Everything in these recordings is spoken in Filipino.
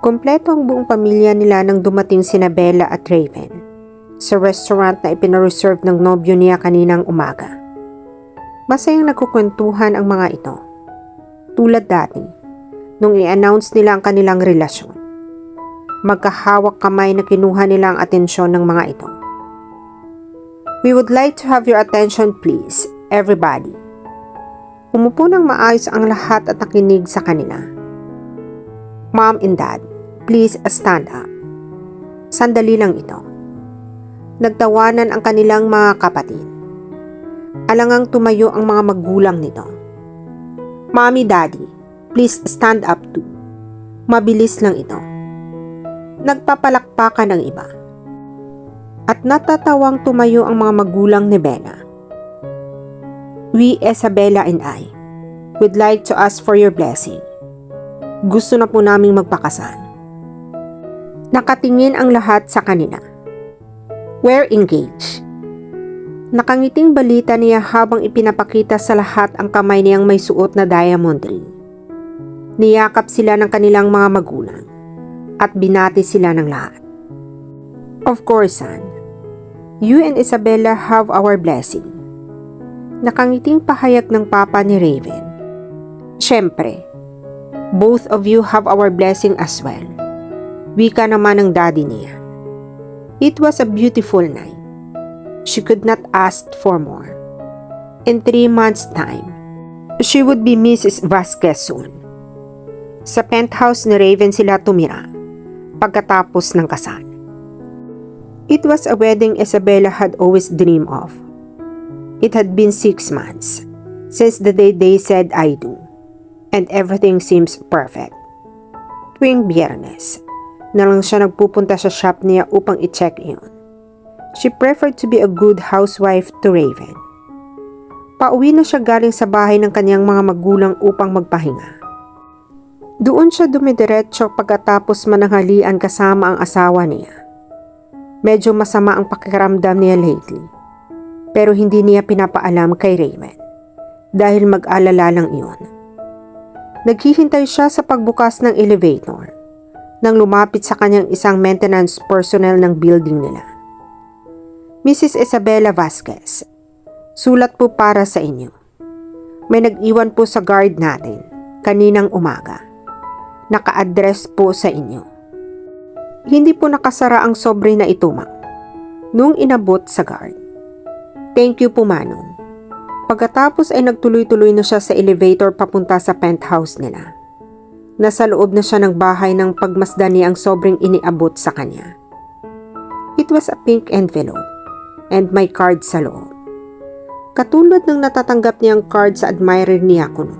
Kumpleto ang buong pamilya nila nang dumating sina Bella at Raven sa restaurant na ipinareserve ng nobyo niya kaninang umaga. Masayang nagkukwentuhan ang mga ito. Tulad dati, nung i-announce nila ang kanilang relasyon. Magkahawak kamay na kinuha nila ang atensyon ng mga ito. "We would like to have your attention please, everybody." Umupo ng maayos ang lahat at nakinig sa kanila. "Mom and Dad, please stand up." Sandali lang ito. Nagtawanan ang kanilang mga kapatid. Alangang tumayo ang mga magulang nito. "Mommy, Daddy, please stand up too." Mabilis lang ito. Nagpapalakpakan ang iba. At natatawang tumayo ang mga magulang ni Bella. "We, Isabella and I, would like to ask for your blessing. Gusto na po naming magpakasal." Nakatingin ang lahat sa kanila. "We're engaged." Nakangiting balita niya habang ipinapakita sa lahat ang kamay niyang may suot na diamond ring. Niyakap sila ng kanilang mga magulang at binati sila ng lahat. "Of course, son. You and Isabella have our blessing." Nakangiting pahayag ng papa ni Raven. "Siyempre, both of you have our blessing as well." Wika naman ng daddy niya. It was a beautiful night. She could not ask for more. In 3 months' time, she would be Mrs. Vasquez soon. Sa penthouse ni Raven sila tumira pagkatapos ng kasal. It was a wedding Isabella had always dreamed of. It had been 6 months since the day they said "I do," and everything seems perfect. Tuwing Biyernes, na lang siya nagpupunta sa shop niya upang i-check in. She preferred to be a good housewife to Raven. Pauwi na siya galing sa bahay ng kanyang mga magulang upang magpahinga. Doon siya dumidiretso pagkatapos mananghalian kasama ang asawa niya. Medyo masama ang pakiramdam niya lately, pero hindi niya pinapaalam kay Raven dahil mag-alala lang iyon. Naghihintay siya sa pagbukas ng elevator nang lumapit sa kanyang isang maintenance personnel ng building nila. "Mrs. Isabella Vasquez, sulat po para sa inyo. May nag-iwan po sa guard natin kaninang umaga. Naka-address po sa inyo." Hindi po nakasara ang sobre na ito, ma'am, nung inabot sa guard. "Thank you po, Manong." Pagkatapos ay nagtuloy-tuloy na siya sa elevator papunta sa penthouse nila. Nasa loob na siya ng bahay nang pagmasdan niya ang sobrang iniabot sa kanya. It was a pink envelope and may card sa loob. Katulad ng natatanggap niyang card sa admirer niya kuno.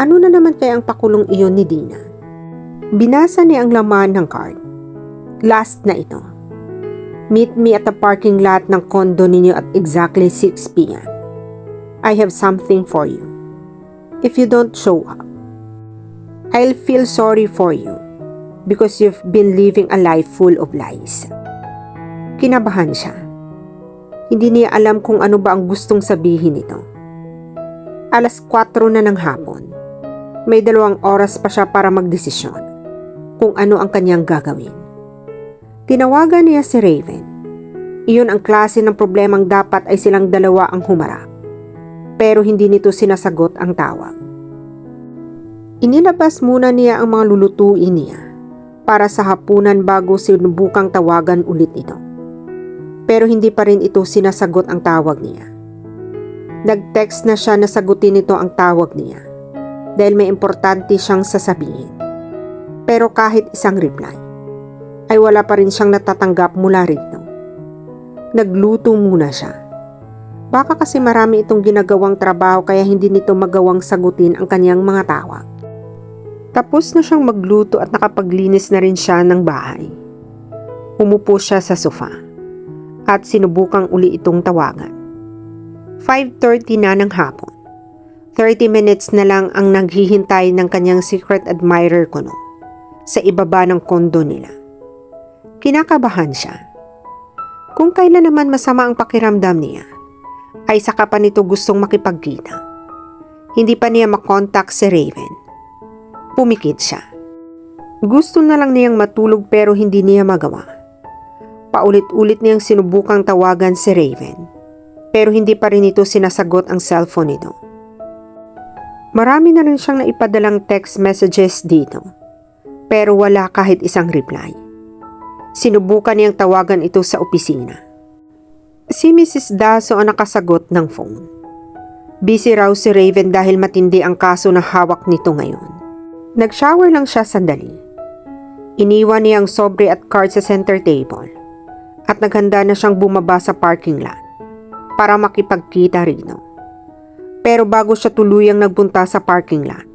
Ano na naman kaya ang pakulong iyon ni Dina? Binasa niya ang laman ng card. Last na ito. "Meet me at the parking lot ng condo ninyo at exactly 6 p.m. I have something for you. If you don't show up, I'll feel sorry for you because you've been living a life full of lies." Kinabahan siya. Hindi niya alam kung ano ba ang gustong sabihin nito. 4:00 na ng hapon. May 2 oras pa siya para magdesisyon kung ano ang kanyang gagawin. Tinawagan niya si Raven. Iyon ang klase ng problemang dapat ay silang dalawa ang humarap. Pero hindi nito sinasagot ang tawag. Inilabas muna niya ang mga lulutuin niya para sa hapunan bago sinubukang tawagan ulit ito. Pero hindi pa rin ito sinasagot ang tawag niya. Nag-text na siya na sagutin nito ang tawag niya dahil may importante siyang sasabihin. Pero kahit isang reply, ay wala pa rin siyang natatanggap mula rito. Nagluto muna siya. Baka kasi marami itong ginagawang trabaho kaya hindi nito magawang sagutin ang kanyang mga tawag. Tapos na siyang magluto at nakapaglinis na rin siya ng bahay. Umupo siya sa sofa at sinubukang uli itong tawagan. 5:30 na ng hapon. 30 minutes na lang ang naghihintay ng kanyang secret admirer kuno sa ibaba ng kondo nila. Kinakabahan siya. Kung kailan naman masama ang pakiramdam niya, ay saka pa nito gustong makipagkita. Hindi pa niya makontak si Raven. Pumikit siya. Gusto na lang niyang matulog pero hindi niya magawa. Paulit-ulit niyang sinubukang tawagan si Raven, pero hindi pa rin ito sinasagot ang cellphone nito. Marami na rin siyang naipadalang text messages dito, pero wala kahit isang reply. Sinubukan niyang tawagan ito sa opisina. Si Mrs. Daso ang nakasagot ng phone. Busy raw si Raven dahil matindi ang kaso na hawak nito ngayon. Nag-shower lang siya sandali. Iniwan niya ang sobre at card sa center table at naghanda na siyang bumaba sa parking lot para makipagkita rito. Pero bago siya tuluyang nagpunta sa parking lot,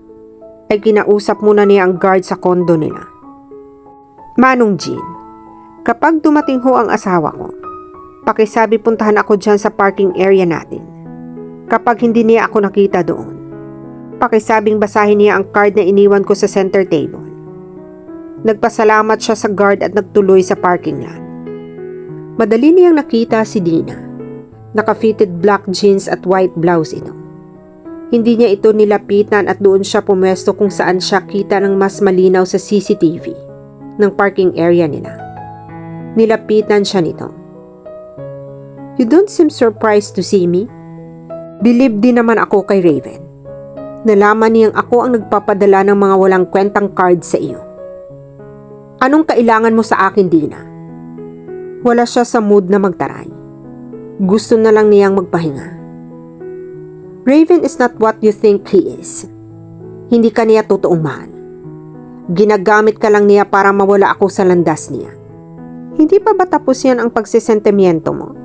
ay kinausap muna niya ang guard sa kondo nila. Manong Jean, kapag dumating ho ang asawa ko, pakisabi puntahan ako dyan sa parking area natin. Kapag hindi niya ako nakita doon, pakisabing basahin niya ang card na iniwan ko sa center table. Nagpasalamat siya sa guard at nagtuloy sa parking lot. Madali niyang nakita si Dina. Naka-fitted black jeans at white blouse ito. Hindi niya ito nilapitan at doon siya pumwesto kung saan siya kita ng mas malinaw sa CCTV ng parking area nila. Nilapitan siya nito. You don't seem surprised to see me? Believe din naman ako kay Raven. Nalaman niyang ako ang nagpapadala ng mga walang kwentang cards sa iyo. Anong kailangan mo sa akin, Dina? Wala siya sa mood na magtaray. Gusto na lang niyang magpahinga. Raven is not what you think he is. Hindi ka niya totoong mahal. Ginagamit ka lang niya para mawala ako sa landas niya. Hindi pa ba tapos yan ang pagsisentimiento mo?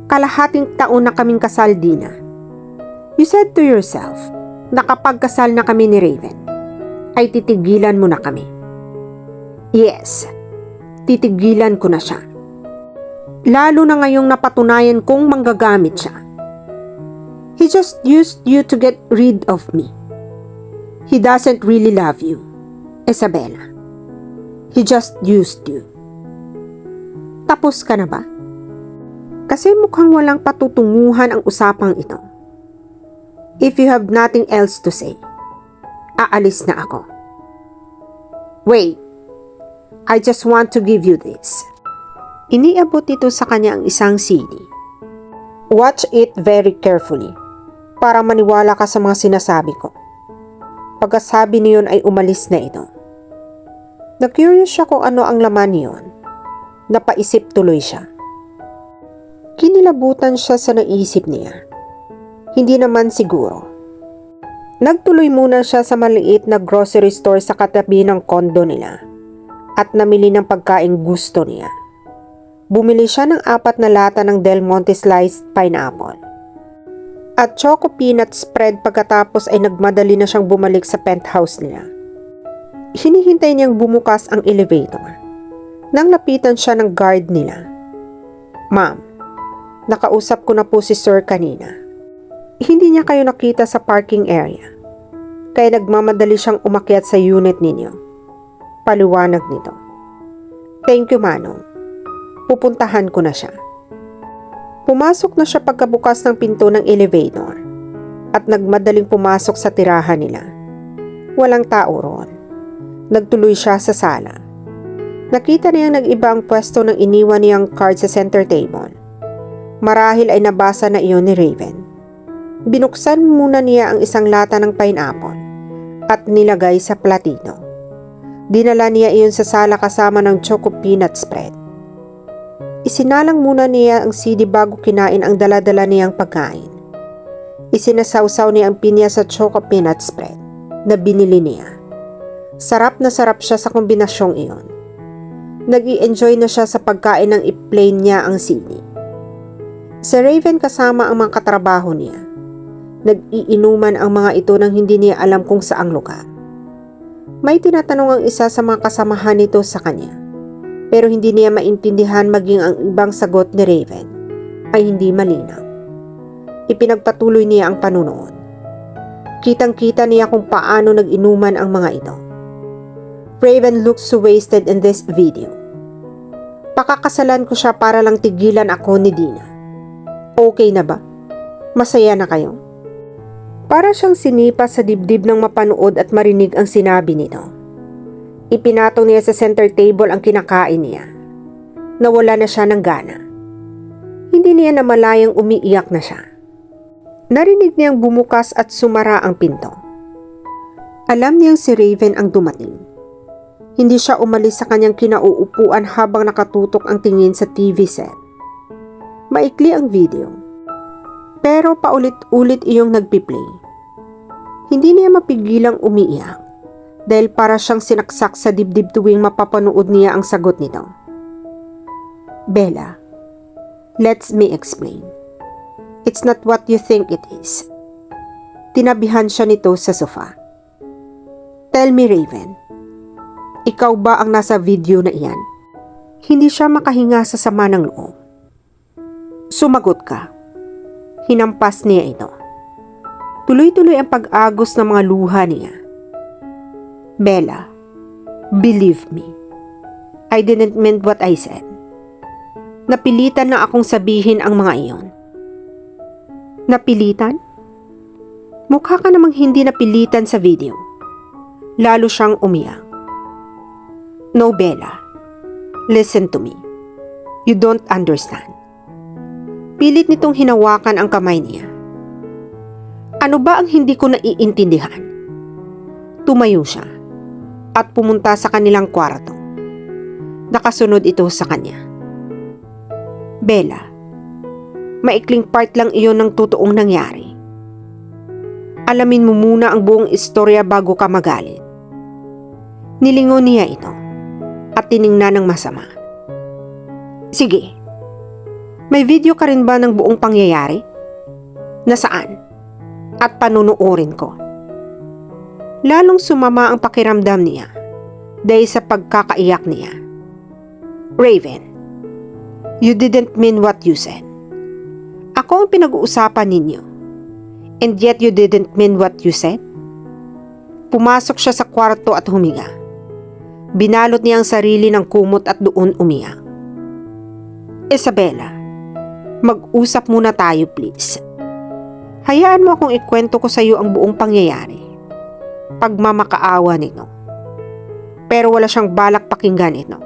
Kalahating taon na kaming kasal, Dina. You said to yourself na kapag kasal na kami ni Raven, ay titigilan mo na kami. Yes, titigilan ko na siya. Lalo na ngayong napatunayan kong manggagamit siya. He just used you to get rid of me. He doesn't really love you, Isabella. He just used you. Tapos ka na ba? Kasi mukhang walang patutunguhan ang usapang ito. If you have nothing else to say, aalis na ako. Wait, I just want to give you this. Iniabot ito sa kanya ang isang CD. Watch it very carefully para maniwala ka sa mga sinasabi ko. Pagkasabi niyon ay umalis na ito. Na-curious siya kung ano ang laman niyon. Napaisip tuloy siya. Kinilabutan siya sa naisip niya. Hindi naman siguro. Nagtuloy muna siya sa maliit na grocery store sa katabi ng kondo nila at namili ng pagkaing gusto niya. Bumili siya ng 4 na lata ng Del Monte sliced pineapple at choco peanut spread. Pagkatapos ay nagmadali na siyang bumalik sa penthouse nila. Hinihintay niyang bumukas ang elevator nang lapitan siya ng guard nila. Ma'am, nakausap ko na po si Sir kanina. Hindi niya kayo nakita sa parking area, kaya nagmamadali siyang umakyat sa unit ninyo. Paliwanag nito. Thank you, Manong. Pupuntahan ko na siya. Pumasok na siya pagkabukas ng pinto ng elevator at nagmadaling pumasok sa tirahan nila. Walang tao roon. Nagtuloy siya sa sala. Nakita niyang nag-iba ang pwesto ng iniwan niyang card sa center table. Marahil ay nabasa na iyon ni Raven. Binuksan muna niya ang isang lata ng pineapple at nilagay sa platino. Dinala niya iyon sa sala kasama ng choco peanut spread. Isinalang muna niya ang CD bago kinain ang dala-dala niyang pagkain. Isinasawsaw niya ang pinya sa choco peanut spread na binili niya. Sarap na sarap siya sa kombinasyong iyon. Nag-i-enjoy na siya sa pagkain nang i-play niya ang CD. Si Raven kasama ang mga katrabaho niya. Nag-iinuman ang mga ito nang hindi niya alam kung saang lugar. May tinatanong ang isa sa mga kasamahan nito sa kanya, pero hindi niya maintindihan maging ang ibang sagot ni Raven ay hindi malinaw. Ipinagpatuloy niya ang panunood. Kitang-kita niya kung paano nag-inuman ang mga ito. Raven looks so wasted in this video. Pakakasalan ko siya para lang tigilan ako ni Dina. Okay na ba? Masaya na kayo? Para siyang sinipa sa dibdib ng mapanood at marinig ang sinabi nito. Ipinatong niya sa center table ang kinakain niya. Nawala na siya ng gana. Hindi niya namalayang umiiyak na siya. Narinig niyang bumukas at sumara ang pinto. Alam niyang si Raven ang dumating. Hindi siya umalis sa kanyang kinauupuan habang nakatutok ang tingin sa TV set. Maikli ang video, pero paulit-ulit iyong nagpi-play. Hindi niya mapigilang umiiyak dahil para siyang sinaksak sa dibdib tuwing mapapanood niya ang sagot nito. Bella, let me explain. It's not what you think it is. Tinabihan siya nito sa sofa. Tell me, Raven, ikaw ba ang nasa video na iyan? Hindi siya makahinga sa sama ng loob. Sumagot ka. Hinampas niya ito. Tuloy-tuloy ang pag-agos ng mga luha niya. Bella, believe me. I didn't mean what I said. Napilitan na akong sabihin ang mga iyon. Napilitan? Mukha ka namang hindi napilitan sa video. Lalo siyang umiyak. No, Bella. Listen to me. You don't understand. Pilit nitong hinawakan ang kamay niya. Ano ba ang hindi ko naiintindihan? Tumayo siya at pumunta sa kanilang kwarto. Nakasunod ito sa kanya. Bella, maikling part lang iyon ng totoong nangyari. Alamin mo muna ang buong istorya bago ka magalit. Nilingon niya ito at tiningnan ng masama. Sige, may video ka rin ba ng buong pangyayari? Nasaan? At panunuorin ko. Lalong sumama ang pakiramdam niya dahil sa pagkakaiyak niya. Raven, you didn't mean what you said. Ako ang pinag-uusapan ninyo. And yet you didn't mean what you said? Pumasok siya sa kwarto at humiga. Binalot niya ang sarili ng kumot at doon umiyak. Isabella, mag-usap muna tayo please. Hayaan mo akong ikwento ko sa iyo ang buong pangyayari. Pagmamakaawa nito. Pero wala siyang balak pakinggan ito.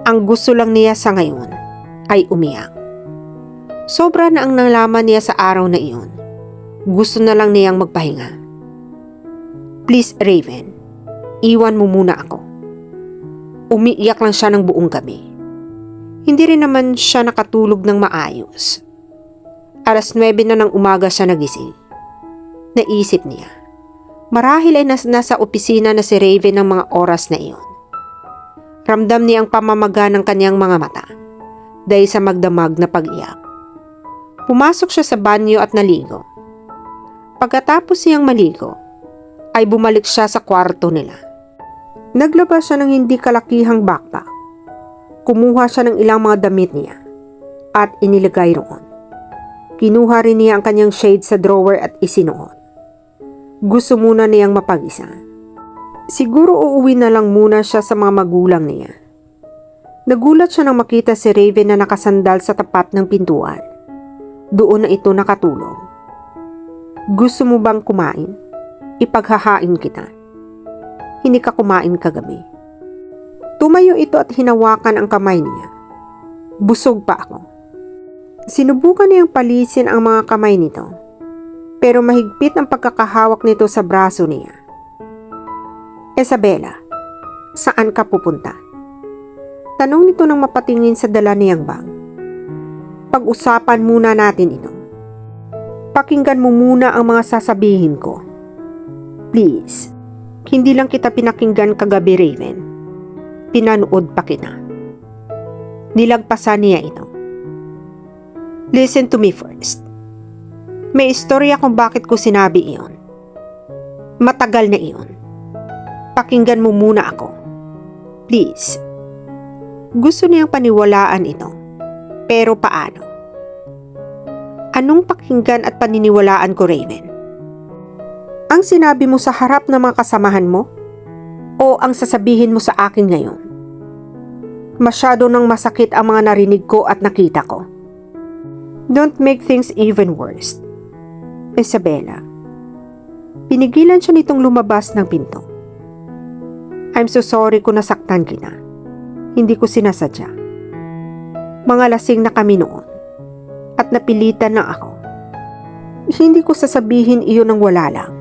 Ang gusto lang niya sa ngayon ay umiyak. Sobra na ang nalaman niya sa araw na iyon. Gusto na lang niyang magpahinga. Please, Raven, iwan mo muna ako. Umiiyak lang siya ng buong gabi. Hindi rin naman siya nakatulog ng maayos. 9:00 na ng umaga siya nagising. Naisip niya, marahil ay nasa opisina na si Raven ng mga oras na iyon. Ramdam niya ang pamamaga ng kanyang mga mata dahil sa magdamag na pag-iyak. Pumasok siya sa banyo at naligo. Pagkatapos niyang maligo, ay bumalik siya sa kwarto nila. Naglabas siya ng hindi kalakihang backpack. Kumuha siya ng ilang mga damit niya at inilagay roon. Kinuha rin niya ang kanyang shade sa drawer at isinuot. Gusto muna niyang mapag-isa. Siguro uuwi na lang muna siya sa mga magulang niya. Nagulat siya nang makita si Raven na nakasandal sa tapat ng pintuan. Doon na ito nakatulog. Gusto mo bang kumain? Ipaghahain kita. Hindi ka kumain kagabi. Tumayo ito at hinawakan ang kamay niya. Busog pa ako. Sinubukan niyang palisin ang mga kamay nito, pero mahigpit ang pagkakahawak nito sa braso niya. Isabella, saan ka pupunta? Tanong nito nang mapatingin sa dala niyang bag. Pag-usapan muna natin ito. Pakinggan mo muna ang mga sasabihin ko. Please, hindi lang kita pinakinggan kagabi, Raven. Pinanood pa kita. Nilagpasan niya ito. Listen to me first. May istorya kung bakit ko sinabi iyon. Matagal na iyon. Pakinggan mo muna ako. Please. Gusto niyang paniwalaan ito. Pero paano? Anong pakinggan at paniniwalaan ko, Raven? Ang sinabi mo sa harap ng mga kasamahan mo? O ang sasabihin mo sa akin ngayon? Masyado nang masakit ang mga narinig ko at nakita ko. Don't make things even worse. Isabella. Pinigilan siya nitong lumabas ng pinto. I'm so sorry kung nasaktan kita. Hindi ko sinasadya. Mga lasing na kami noon at napilitan lang ako. Hindi ko sasabihin iyon ng wala lang.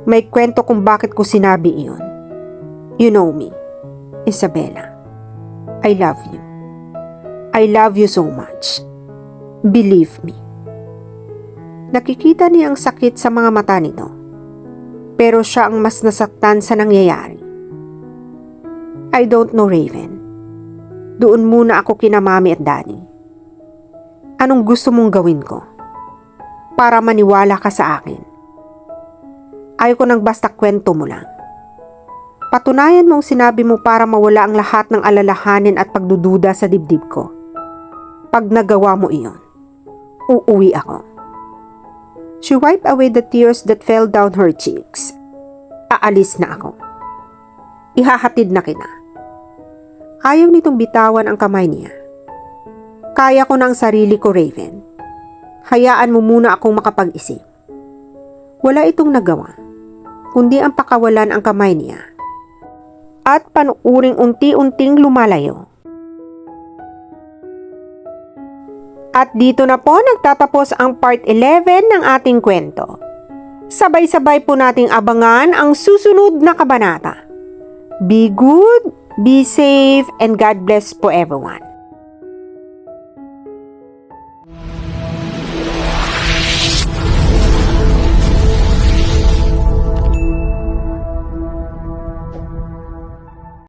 May kwento kung bakit ko sinabi iyon. You know me, Isabella. I love you. I love you so much. Believe me. Nakikita niya ang sakit sa mga mata nito. Pero siya ang mas nasaktan sa nangyayari. I don't know, Raven. Doon muna ako kina Mami at Daddy. Anong gusto mong gawin ko? Para maniwala ka sa akin. Ayaw ko nang basta kwento mo lang. Patunayan mong sinabi mo para mawala ang lahat ng alalahanin at pagdududa sa dibdib ko. Pag nagawa mo iyon, uuwi ako. She wiped away the tears that fell down her cheeks. Aalis na ako. Ihahatid na kita. Ayaw nitong bitawan ang kamay niya. Kaya ko na ang sarili ko, Raven. Hayaan mo muna akong makapag-isip. Wala itong nagawa, kundi ang pakawalan ang kamay niya. At panuuring unti-unting lumalayo. At dito na po nagtatapos ang part 11 ng ating kwento. Sabay-sabay po nating abangan ang susunod na kabanata. Be good, be safe, and God bless po everyone.